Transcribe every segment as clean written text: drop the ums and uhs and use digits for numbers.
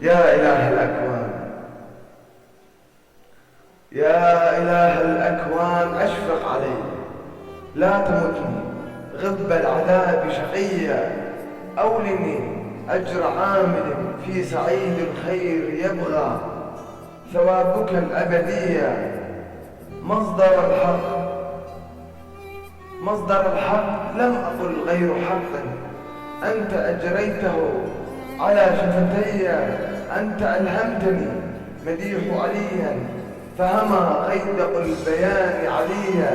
يا إله الأكوان، يا إله الأكوان أشفق علي، لا تمتني غب العذاب شقيا، أولني أجر عامل في سعيد الخير يبغى ثوابك الأبدية. مصدر الحق لم أقل غير حق، أنت أجريته على شفتي، أنت ألهمتني مديح عليا فهما غيدق البيان عليا.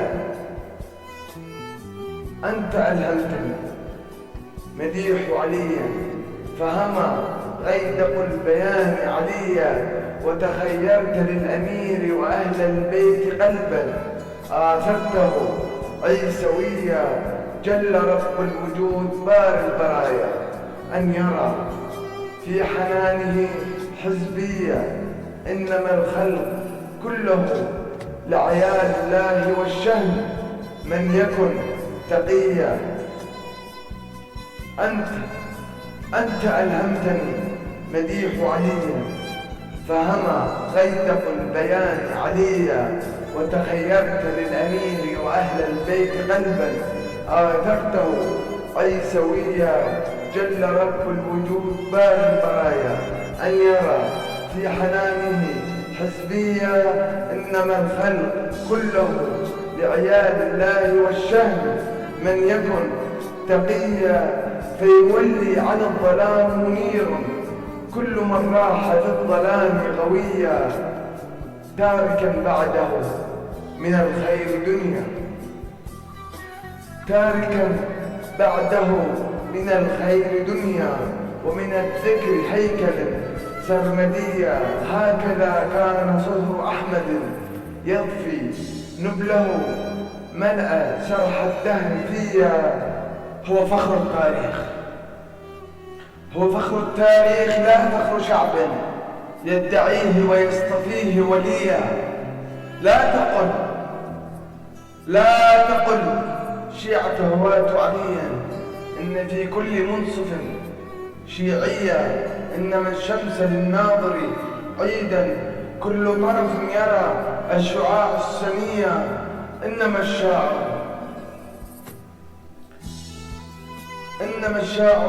أنت ألهمتني مديح عليا فهما غيدق البيان عليا، وتخيرت للأمير وأهل البيت قلبا آثرته عيسويا. جل رب الوجود بار البرايا أن يرى في حنانه حزبيا، إنما الخلق كله لعيال الله والشهم من يكن تقيا. أنت ألهمتني مديح عليا فهما غيدق البيان عليا، وتخيرت للأمير وأهل البيت قلبا آثرته عيسويا. جل رب الوجود بار البرايا أن يرى في حنانه حزبيا، إنما الخلق كله لعيال الله والشهم من يكن تقيا. فيولي على الظلام منير كل من راح في الظلام غويا، تاركا بعده من الخير دنيا، تاركا بعده من الخير دنيا، ومن الذكر هيكلا سرمديا. هكذا كان صهر أحمد يضفي نبله ملأ شرح الدهر فيا. هو فخر التاريخ، هو فخر التاريخ لا فخر شعب يدعيه ويصطفيه وليا. لا تقل شيعة هواة عليا إن في كل منصف شيعية، إنما الشمس للناظر عيدا كل طرف يرى الشعاع السنية. إنما الشاعر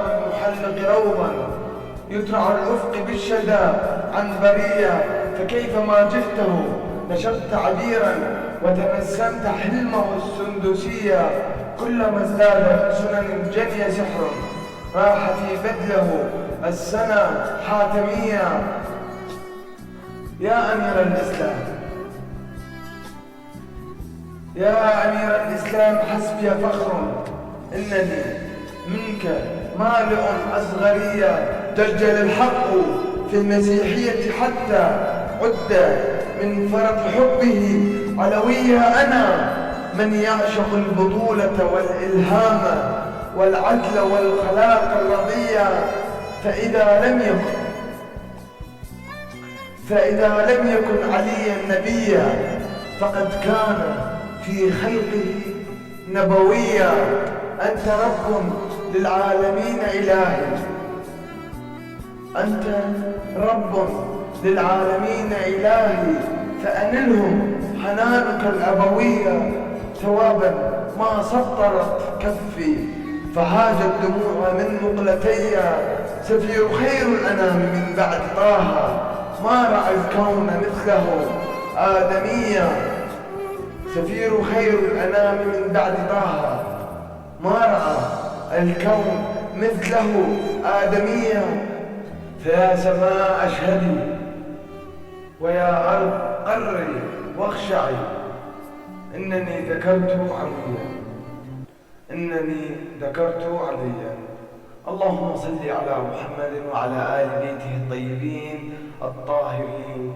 المحلق روضا يترع الأفق بالشدى عن برية، فكيفما جئته نشبت عبيرا وتنسمت حلمه السندسية. كلما ازداد سنن جني سحر راح في بدله السنة حاتمية. يا أمير الإسلام حسبي فخر إنني منك مالئ أصغرية. دجل الحق في المسيحية حتى عد من فرط حبه علوية. أنا من يعشق البطولة والإلهام والعدل والخلاق الرضية. فإذا لم يكن عليا نبيا فقد كان في خلقه نبويا. أنت رب للعالمين إلهي، أنت رب للعالمين إلهي، فأنلهم حنانك الأبوية. ثوابا ما سطرت كفي فهاجت الدموع من مقلتي. سفير خير الأنام من بعد طه ما رأى الكون مثله آدميا. سفير خير الأنام من بعد طه ما رأى الكون مثله آدميا. فيا سماء اشهدي ويا أرض قري واخشعي، إنني ذكرت عليا. اللهم صل على محمد وعلى آل بيته الطيبين الطاهرين.